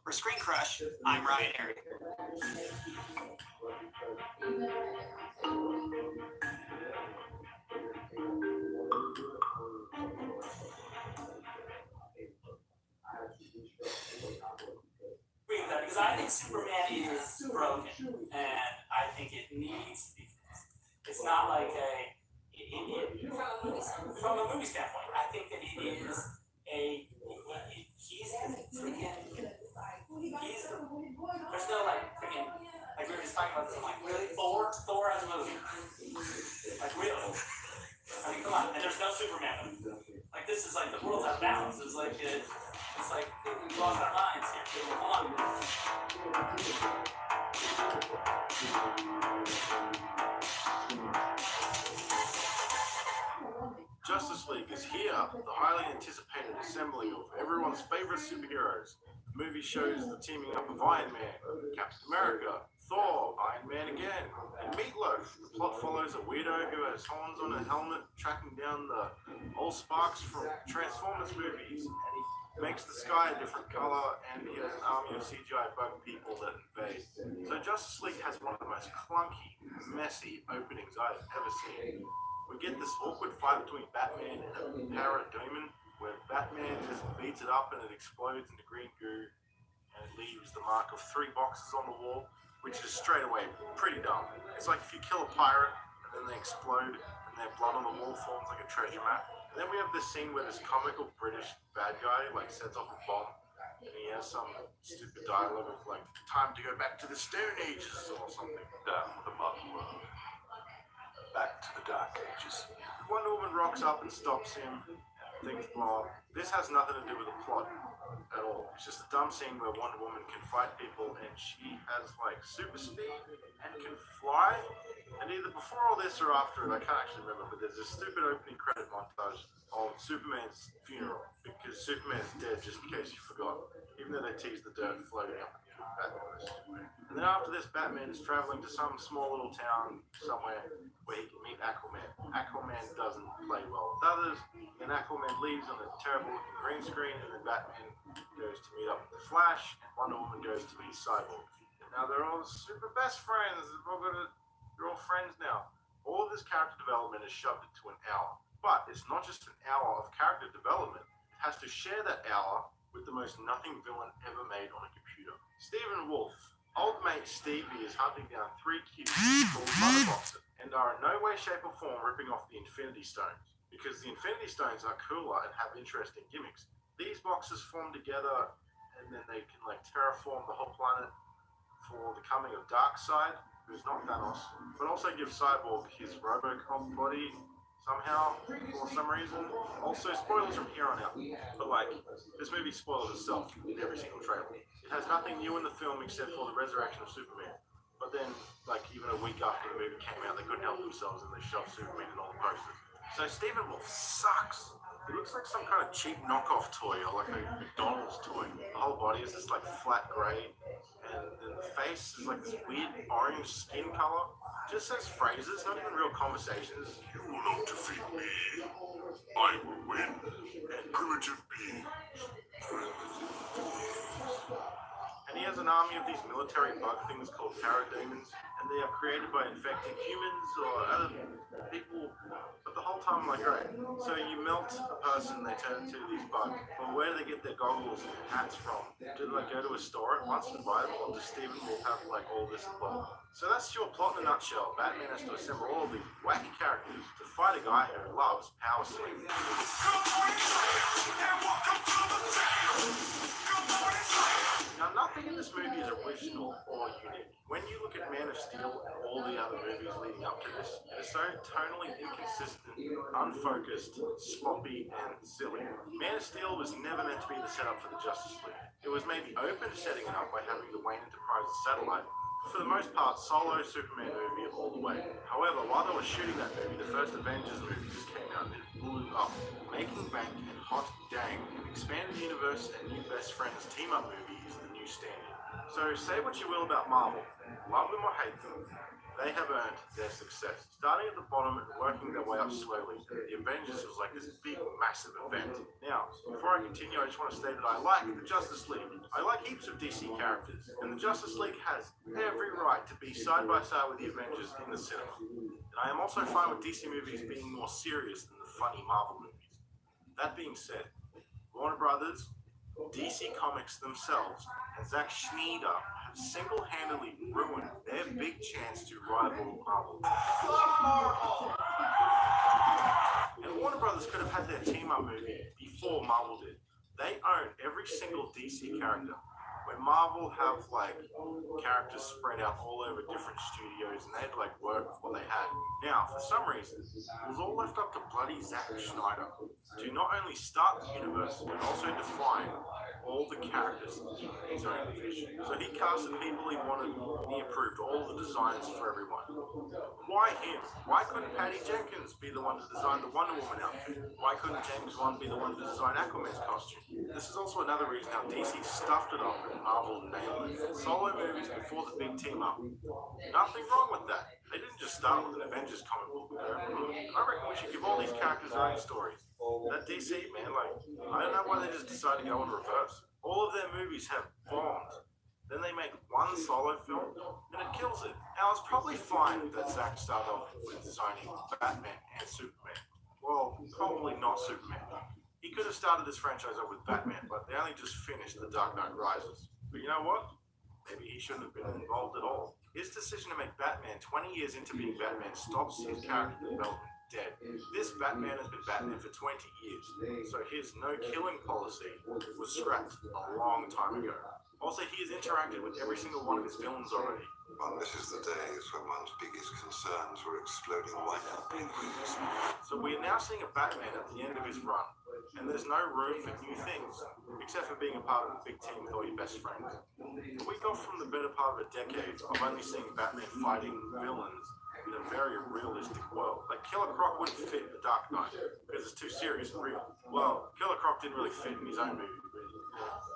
For Screen Crush, I'm Ryan Airy. Because I think Superman is broken, and I think it needs to be fixed. It's not like from a movie standpoint, I think that it is he's there's no freaking, we were just talking about this, I'm like, really? Thor has a movie? Like, really? I mean, come on, and there's no Superman movie. Like, this is like, the world's out of balance. It's like we've lost our minds here. Come on. Justice League is here, the highly anticipated assembling of everyone's favorite superheroes. The movie shows the teaming up of Iron Man, Captain America, Thor, Iron Man again, and Meatloaf. The plot follows a weirdo who has horns on a helmet tracking down the old Sparks from Transformers movies, and he makes the sky a different color, and he has an army of CGI bug people that invade. So Justice League has one of the most clunky, messy openings I've ever seen. We get this awkward fight between Batman and a parademon, where Batman just beats it up and it explodes into green goo, and it leaves the mark of 3 boxes on the wall, which is straight away pretty dumb. It's like if you kill a pirate and then they explode and their blood on the wall forms like a treasure map. And then we have this scene where this comical British bad guy sets off a bomb, and he has some stupid dialogue of time to go back to the Stone Ages or something. Down with the modern world. Back to the Dark Ages. Wonder Woman rocks up and stops him, and things blow up. This has nothing to do with the plot at all. It's just a dumb scene where Wonder Woman can fight people, and she has super speed and can fly. And either before all this or after it, I can't actually remember, but there's a stupid opening credit montage of Superman's funeral, because Superman's dead, just in case you forgot, even though they tease the dirt floating up in the Batman. And then after this, Batman is traveling to some small little town somewhere where he can meet Aquaman. Aquaman doesn't play well with others, and Aquaman leaves on a terrible looking green screen, and then Batman goes to meet up with the Flash, and Wonder Woman goes to meet Cyborg. And now they're all super best friends. They're all friends now. All of this character development is shoved into an hour. But it's not just an hour of character development. It has to share that hour with the most nothing villain ever made on a computer. Stephen Wolf. Old mate Stevie is hunting down 3 cubes called Mother Boxes and are in no way, shape or form ripping off the Infinity Stones, because the Infinity Stones are cooler and have interesting gimmicks. These boxes form together and then they can terraform the whole planet for the coming of Darkseid, who's not Thanos, but also give Cyborg his Robocop body somehow, for some reason. Also, spoilers from here on out. But this movie spoils itself in every single trailer. It has nothing new in the film except for the resurrection of Superman. But then, even a week after the movie came out, they couldn't help themselves and they shoved Superman in all the posters. So Stephen Wolf sucks. It looks like some kind of cheap knockoff toy or a McDonald's toy. The whole body is this flat grey, and then the face is this weird orange skin color. Just says phrases, not even real conversations. You will not defeat me. I will win. And primitive beings. And he has an army of these military bug things called parademons, and they are created by infecting humans or other people. But the whole time I'm like, alright, so you melt a person, they turn into these bugs. Well, where do they get their goggles and hats from? Do they go to a store at once and buy them, or does Stephen Wolf have all this as well? So that's your plot in a nutshell. Batman has to assemble all of these wacky characters to fight a guy who loves power swings. Now, nothing in this movie is original or unique. When you look at Man of Steel and all the other movies leading up to this, it is so tonally inconsistent, unfocused, sloppy, and silly. Man of Steel was never meant to be the setup for the Justice League. It was maybe open to setting it up by having the Wayne Enterprises satellite. For the most part, solo Superman movie all the way. However, while they were shooting that movie, the first Avengers movie just came out and it blew up, making bank and hot dang. An expanded universe and new best friends team-up movie is the new standard. So say what you will about Marvel, love them or hate them, they have earned their success. Starting at the bottom and working their way up slowly. The Avengers was this big, massive event. Now, before I continue, I just want to state that I like the Justice League. I like heaps of DC characters, and the Justice League has every right to be side by side with the Avengers in the cinema. And I am also fine with DC movies being more serious than the funny Marvel movies. That being said, Warner Brothers, DC Comics themselves, and Zack Snyder have single-handedly ruined their big chance to rival Marvel. And Warner Brothers could have had their team-up movie before Marvel did. They own every single DC character. Where Marvel have characters spread out all over different studios and they had to work with what they had. Now, for some reason, it was all left up to bloody Zack Snyder to not only start the universe, but also define all the characters in his own vision. So he casted people he wanted, and he approved all the designs for everyone. Why him? Why couldn't Patty Jenkins be the one to design the Wonder Woman outfit? Why couldn't James Wan be the one to design Aquaman's costume? This is also another reason how DC stuffed it up and Marvel nailed it. Solo movies before the big team up. Nothing wrong with that. They didn't just start with an Avengers comic book and go, I reckon we should give all these characters their own stories. That DC, man, I don't know why they just decided to go in reverse. All of their movies have bombed. Then they make one solo film, and it kills it. Now, it's probably fine that Zack started off with designing Batman and Superman. Well, probably not Superman. He could have started this franchise off with Batman, but they only just finished The Dark Knight Rises. But you know what? Maybe he shouldn't have been involved at all. His decision to make Batman 20 years into being Batman stops his character development dead. This Batman has been Batman for 20 years, so his no-killing policy was scrapped a long time ago. Also, he has interacted with every single one of his villains already. Well, this is the days when one's biggest concerns were exploding whiteout penguins. So we are now seeing a Batman at the end of his run, and there's no room for new things, except for being a part of a big team with all your best friends. We got from the better part of a decade of only seeing Batman fighting villains in a very realistic world. Killer Croc wouldn't fit The Dark Knight, because it's too serious and real. Well, Killer Croc didn't really fit in his own movie.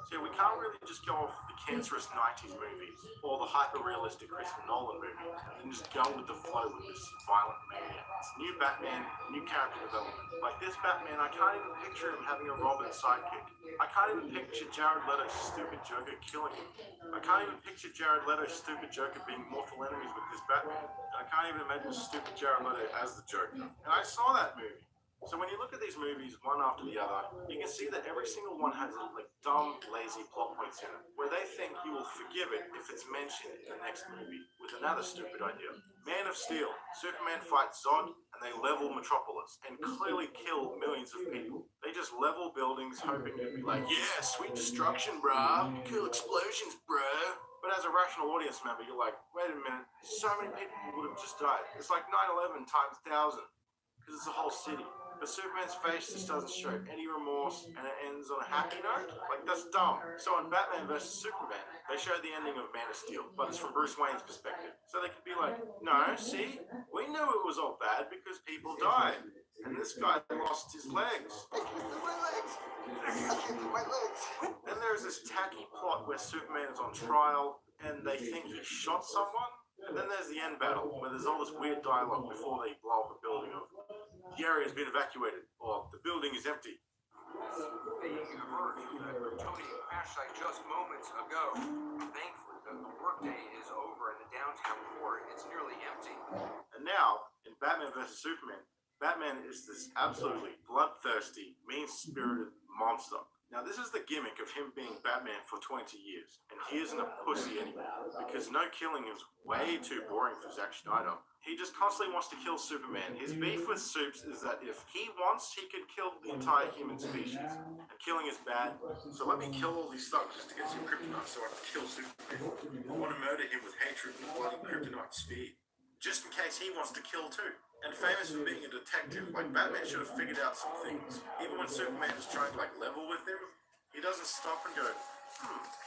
So we can't really just go off the cancerous 90s movies or the hyper-realistic Christopher Nolan movies and just go with the flow with this violent mania. It's new Batman, new character development. This Batman, I can't even picture him having a Robin sidekick. I can't even picture Jared Leto's stupid Joker killing him. I can't even picture Jared Leto's stupid Joker being mortal enemies with this Batman. And I can't even imagine stupid Jared Leto as the Joker. And I saw that movie. So when you look at these movies one after the other, you can see that every single one has like dumb, lazy plot points in it, where they think you will forgive it if it's mentioned in the next movie with another stupid idea. Man of Steel, Superman fights Zod, and they level Metropolis, and clearly kill millions of people. They just level buildings, hoping to be like, yeah, sweet destruction, bruh, cool explosions, bruh. But as a rational audience member, you're like, wait a minute, so many people would have just died. It's like 9/11 times 1,000, because it's a whole city. But Superman's face just doesn't show any remorse, and it ends on a happy note. Like, that's dumb. So in Batman vs. Superman, they show the ending of Man of Steel, but it's from Bruce Wayne's perspective. So they could be like, no, see, we knew it was all bad because people died. And this guy lost his legs. I can't do my legs. Then there's this tacky plot where Superman is on trial, and they think he shot someone. And then there's the end battle, where there's all this weird dialogue before they blow up the building of, the area has been evacuated, or the building is empty. Being averted at the Plutonium crash site just moments ago. Thankfully, the workday is over and the downtown core is nearly empty. And now, in Batman vs. Superman, Batman is this absolutely bloodthirsty, mean-spirited monster. Now, this is the gimmick of him being Batman for 20 years, and he isn't a pussy anymore, because no killing is way too boring for Zack Snyder. He just constantly wants to kill Superman. His beef with Supes is that if he wants, he could kill the entire human species, and killing is bad, so let me kill all these thugs just to get some kryptonite so I can kill Superman. I want to murder him with hatred and bloody kryptonite speed, just in case he wants to kill too. And famous for being a detective, like Batman should have figured out some things. Even when Superman is trying to like level with him, he doesn't stop and go,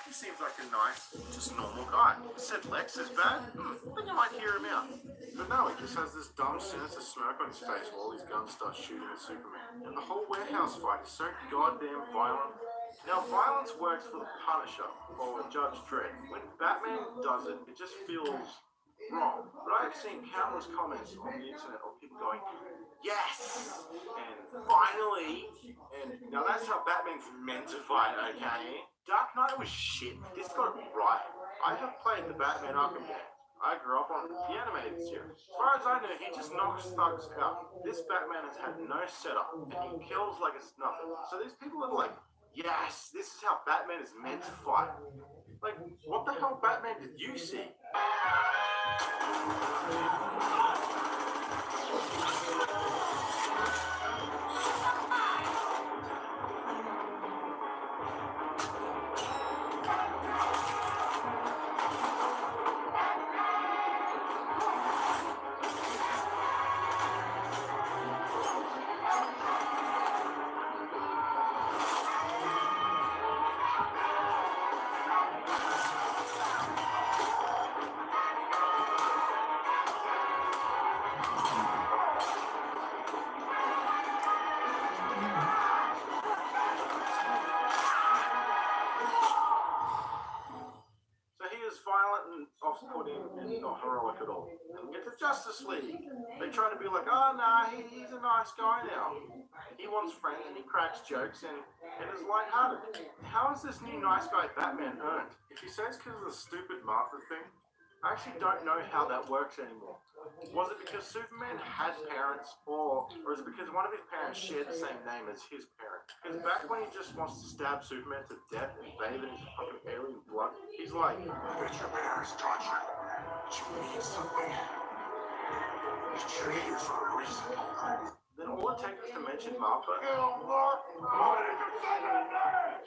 he seems like a nice, just normal guy. He said Lex is bad? I think I might hear him out. But no, he just has this dumb, sinister smirk on his face while his guns start shooting at Superman. And the whole warehouse fight is so goddamn violent. Now, violence works for the Punisher or Judge Dredd. When Batman does it, it just feels wrong. But I've seen countless comments on the internet of people going, yes! And finally! And now that's how Batman's meant to fight, okay? Dark Knight was shit. This got it right. I have played the Batman Arkham game. I grew up on the animated series. As far as I know, he just knocks thugs out. This Batman has had no setup, and he kills like it's nothing. So these people are like, yes, this is how Batman is meant to fight. Like, what the hell Batman did you see? Off-putting and not heroic at all. And get the Justice League. They try to be like, oh nah, he's a nice guy now. He wants friends and he cracks jokes and is lighthearted. How is this new nice guy Batman earned? If you say it's because of the stupid Martha thing, I actually don't know how that works anymore. Was it because Superman had parents, or is it because one of his parents shared the same name as his parent? Because back when he just wants to stab Superman to death and bathe in his fucking alien blood, he's like, But your parents taught you that you need something. That you're here for a reason. then all it takes is to mention Martha.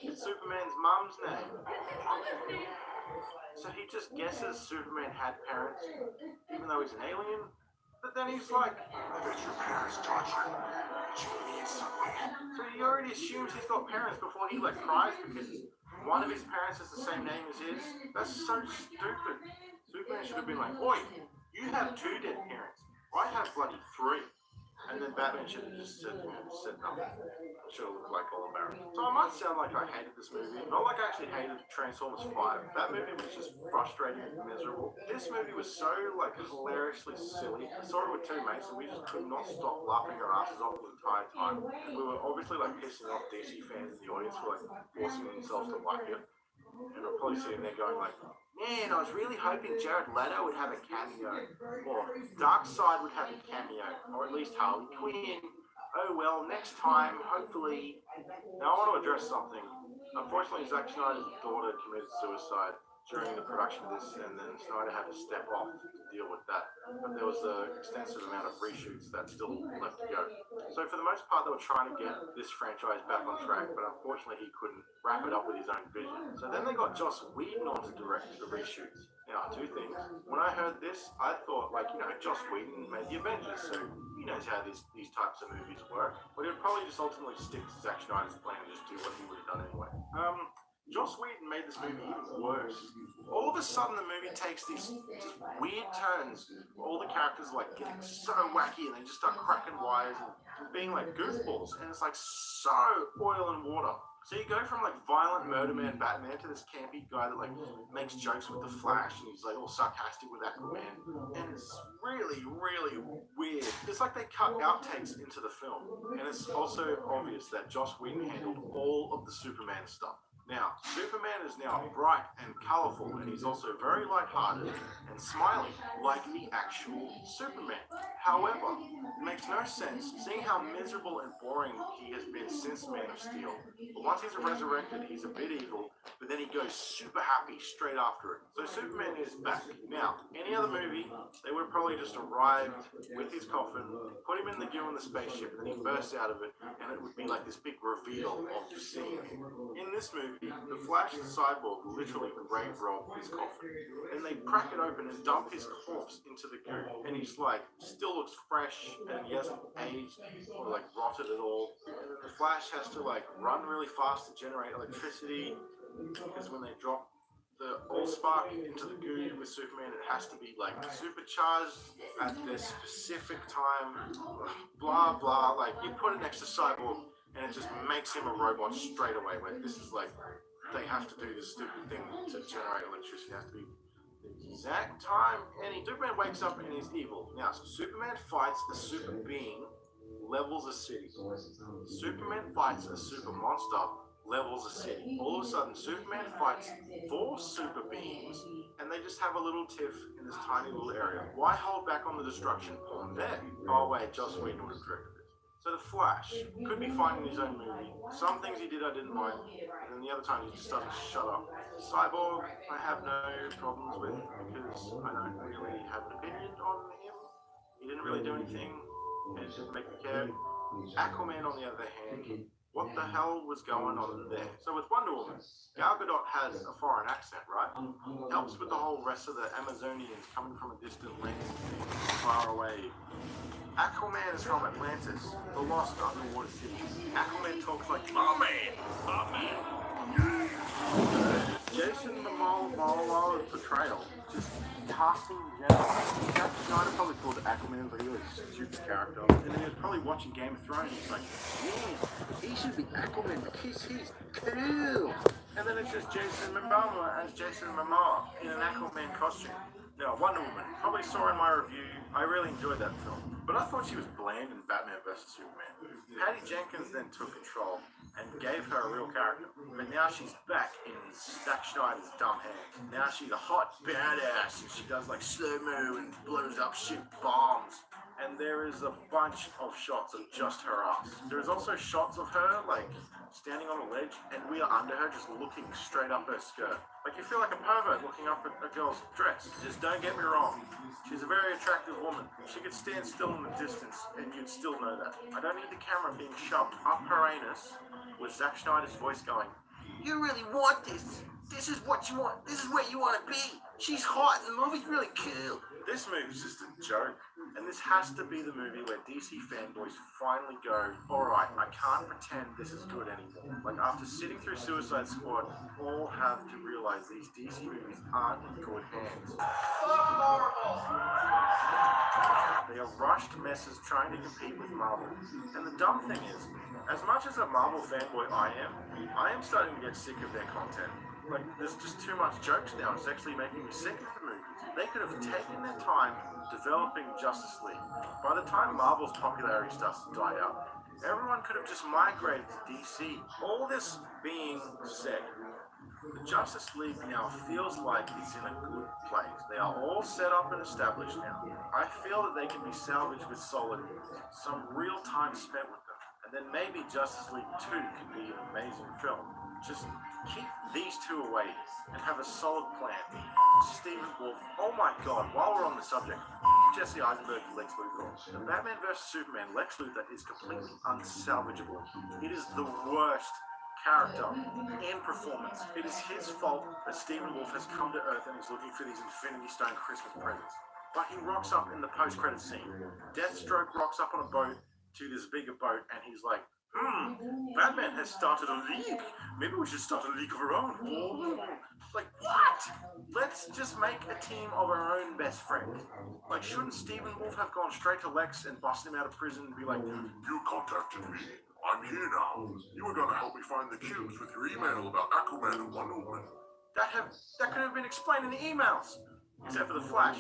It's Superman's mum's name. So he just guesses Superman had parents, even though he's an alien. But then he's like, But your parents taught you that you need something. so he already assumes he's got parents before he like cries because one of his parents has the same name as his. That's so stupid. Superman should have been like, oi, you have 2 dead parents. I have bloody 3. And then Batman should have just said nothing. It should have looked like all American. So I might sound like I hated this movie. Not like I actually hated Transformers 5. That movie was just frustrating and miserable. This movie was so like hilariously silly. I saw it with 2 mates and we just could not stop laughing our asses off the entire time. We were obviously like pissing off DC fans in the audience for like forcing themselves to like it. And I'm probably sitting there going like, man, I was really hoping Jared Leto would have a cameo, or Darkseid would have a cameo, or at least Harley Quinn. oh well, next time, hopefully. Now I want to address something. Unfortunately, Zack Snyder's daughter committed suicide during the production of this, and then Snyder had to step off to deal with that. But there was an extensive amount of reshoots that still left to go. So for the most part, they were trying to get this franchise back on track, but unfortunately he couldn't wrap it up with his own vision. So then they got Joss Whedon on to direct the reshoots. Now, two things. When I heard this, I thought, Joss Whedon made the Avengers, so he knows how these types of movies work. But he'd probably just ultimately stick to Zack Snyder's plan and just do what he would have done anyway. Joss Whedon made this movie even worse. All of a sudden, the movie takes these just weird turns. All the characters are getting so wacky, and they just start cracking wires and being like goofballs, and it's so oil and water. So you go from violent murder man Batman to this campy guy that makes jokes with the Flash, and he's all sarcastic with Aquaman, and it's really, really weird. It's like they cut outtakes into the film, and it's also obvious that Joss Whedon handled all of the Superman stuff. Now, Superman is now bright and colorful, and he's also very lighthearted and smiling, like the actual Superman. However, it makes no sense seeing how miserable and boring he has been since Man of Steel. But once he's resurrected, he's a bit evil, but then he goes super happy straight after it. So Superman is back. Now, any other movie, they would have probably just arrived with his coffin, put him in the goo in the spaceship, and then he bursts out of it, and it would be like this big reveal of the scene. In this movie, the Flash and Cyborg literally grave rob his coffin. And they crack it open and dump his corpse into the goo. And he's still looks fresh, and he hasn't aged or rotted at all. And then the Flash has to run really fast to generate electricity, because when they drop the Allspark into the goo with Superman, it has to be supercharged at this specific time. Blah blah. You put it next to Cyborg, and it just makes him a robot straight away. This is they have to do this stupid thing to generate electricity. It has to be the exact time. And Superman wakes up and he's evil. Now, Superman fights a super being, levels a city. Superman fights a super monster, levels a city. All of a sudden, Superman fights 4 super beings, and they just have a little tiff in this tiny little area. Why hold back on the destruction porn there? Oh wait, Joss Whedon would have directed this. So the Flash could be fine in his own movie. Some things he did I didn't mind, and then the other times he just doesn't shut up. Cyborg, I have no problems with, because I don't really have an opinion on him. He didn't really do anything, and it didn't make me care. Aquaman, on the other hand, what the hell was going on there? So with Wonder Woman, Gal Gadot has a foreign accent, right? Helps with the whole rest of the Amazonians coming from a distant land far away. Aquaman is from Atlantis, the lost underwater city. Aquaman talks like, "Oh man, oh man." Jason Momoa's portrayal, just casting in general. Zack Snyder probably called Aquaman a really stupid character, and then he was probably watching Game of Thrones. He's like, "Yeah, he should be Aquaman because he's cool." And then it's just Jason Momoa as Jason Momoa in an Aquaman costume. Now, Wonder Woman, probably saw in my review, I really enjoyed that film, but I thought she was bland in Batman vs Superman. Patty Jenkins then took control and gave her a real character, but now she's back in Zack Snyder's dumb hands. Now she's a hot badass, and she does slow-mo and blows up shit bombs. And there is a bunch of shots of just her ass. There's also shots of her standing on a ledge, and we are under her just looking straight up her skirt. You feel like a pervert looking up at a girl's dress. Just don't get me wrong, she's a very attractive woman. She could stand still in the distance and you'd still know that. I don't need the camera being shoved up her anus with Zack Snyder's voice going, "You really want this? This is what you want. This is where you want to be. She's hot and the movie's really cool." This movie's just a joke, and this has to be the movie where DC fanboys finally go, "Alright, I can't pretend this is good anymore." After sitting through Suicide Squad, we all have to realize these DC movies aren't in good hands. They are rushed messes trying to compete with Marvel. And the dumb thing is, as much as a Marvel fanboy I am starting to get sick of their content. There's just too much jokes now. It's actually making me sick of the movies. They could have taken their time developing Justice League. By the time Marvel's popularity starts to die out, everyone could have just migrated to DC. All this being said, The Justice League now feels like it's in a good place. They are all set up and established now. I feel that they can be salvaged with solid movies, some real time spent with them, and then maybe Justice League 2 could be an amazing film. Just keep these two away and have a solid plan. Stephen Wolf, oh my god, while we're on the subject, Jesse Eisenberg, Lex Luthor. The Batman vs Superman Lex Luthor is completely unsalvageable. It is the worst character and performance. It is his fault that Stephen Wolf has come to Earth and is looking for these Infinity Stone Christmas presents. But he rocks up in the post-credit scene. Deathstroke rocks up on a boat to this bigger boat and he's like, Batman has started a league. Maybe we should start a league of our own. Like, what? Let's just make a team of our own best friends. Like, shouldn't Stephen Wolf have gone straight to Lex and busted him out of prison and be like, You contacted me. I'm here now. You were gonna help me find the cubes with your email about Aquaman and Wonder Woman. that could have been explained in the emails. Except for the Flash.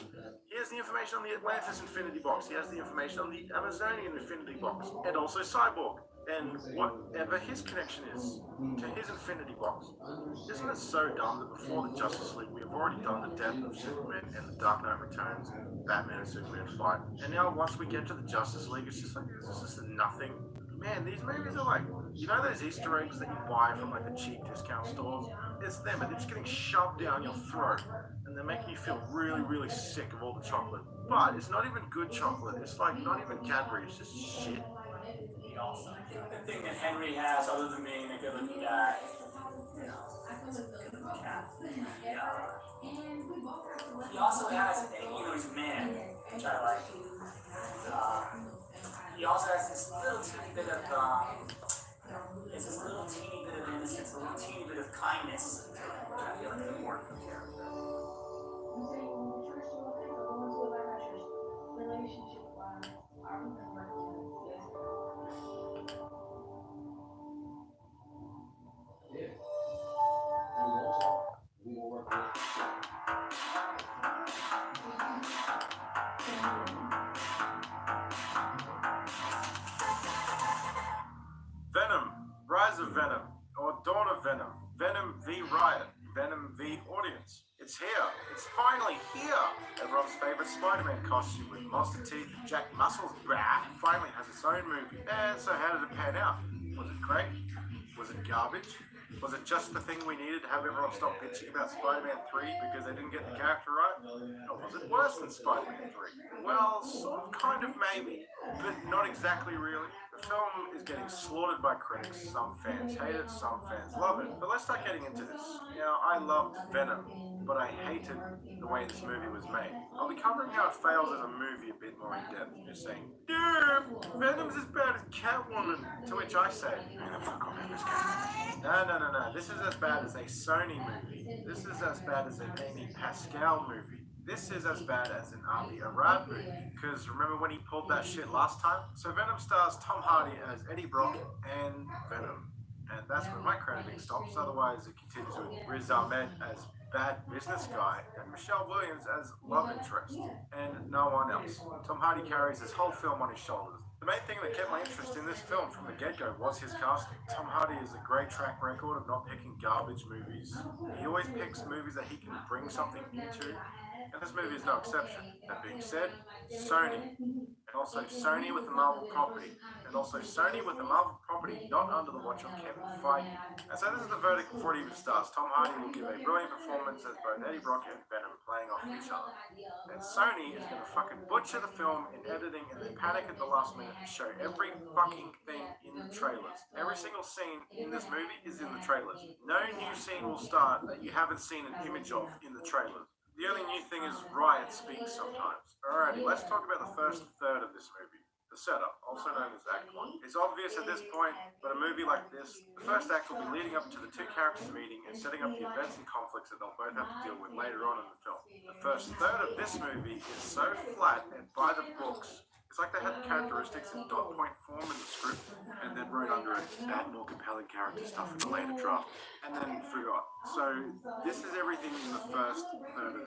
He has the information on the Atlantis Infinity Box. He has the information on the Amazonian Infinity Box. And also Cyborg. And whatever his connection is to his Infinity Box. Isn't it so dumb that before the Justice League we have already done the death of Superman and the Dark Knight Returns, Batman and Superman fight, and now once we get to the Justice League it's just like, it's just nothing. Man, these movies are like, you know those Easter eggs that you buy from like the cheap discount stores? It's them, but they're just getting shoved down your throat and they're making you feel really, really sick of all the chocolate. But it's not even good chocolate, it's like not even Cadbury, it's just shit. The thing that Henry has, other than being a good-looking guy, you know, cat. He also has, even though he's a man, which I like, he also has this little teeny bit of, it's this little teeny bit of innocence, a little teeny bit of kindness, which I feel like is important for the character. Venom, Rise of Venom, or Dawn of Venom, Venom v Riot, Venom v Audience. It's here. It's finally here. Everyone's favorite Spider-Man costume with monster teeth and Jack Muscles finally has its own movie. And so how did it pan out? Was it great? Was it garbage? Was it just the thing we needed to have everyone stop bitching about Spider-Man 3 because they didn't get the character right? Or was it worse than Spider-Man 3? Well, sort of, kind of, maybe, but not exactly really. The film is getting slaughtered by critics. Some fans hate it, some fans love it. But let's start getting into this. You know, I loved Venom, but I hated the way this movie was made. I'll be covering how it fails as a movie a bit more in depth. Just saying, dude, Venom's as bad as Catwoman. To which I say, man, the fuck off, Venom's Catwoman. No. This is as bad as a Sony movie. This is as bad as an Amy Pascal movie. This is as bad as an Avi Arad movie. Because remember when he pulled that shit last time? So Venom stars Tom Hardy as Eddie Brock and Venom. And that's where my crediting stops. Otherwise it continues with Riz Ahmed as bad business guy and Michelle Williams as love interest. And no one else. Tom Hardy carries this whole film on his shoulders. The main thing that kept my interest in this film from the get-go was his casting. Tom Hardy has a great track record of not picking garbage movies. He always picks movies that he can bring something into, and this movie is no exception. That being said, Sony, and also Sony with the Marvel property, and also Sony with the Marvel property not under the watch of Kevin Feige. And so this is the verdict before it even starts. Tom Hardy will give a brilliant performance as both Eddie Brock and Venom playing off each other. And Sony is going to fucking butcher the film in editing and then panic at the last minute and show every fucking thing in the trailers. Every single scene in this movie is in the trailers. No new scene will start that you haven't seen an image of in the trailers. The only new thing is Riot speaks sometimes. Alrighty, let's talk about the first third of this movie. The setup, also known as Act 1. It's obvious at this point, but a movie like this, the first act will be leading up to the two characters meeting and setting up the events and conflicts that they'll both have to deal with later on in the film. The first third of this movie is so flat and by the books. It's like they had the characteristics in dot point form in the script and then wrote under it, add more compelling character stuff in the later draft, and then forgot. So this is everything in the first third of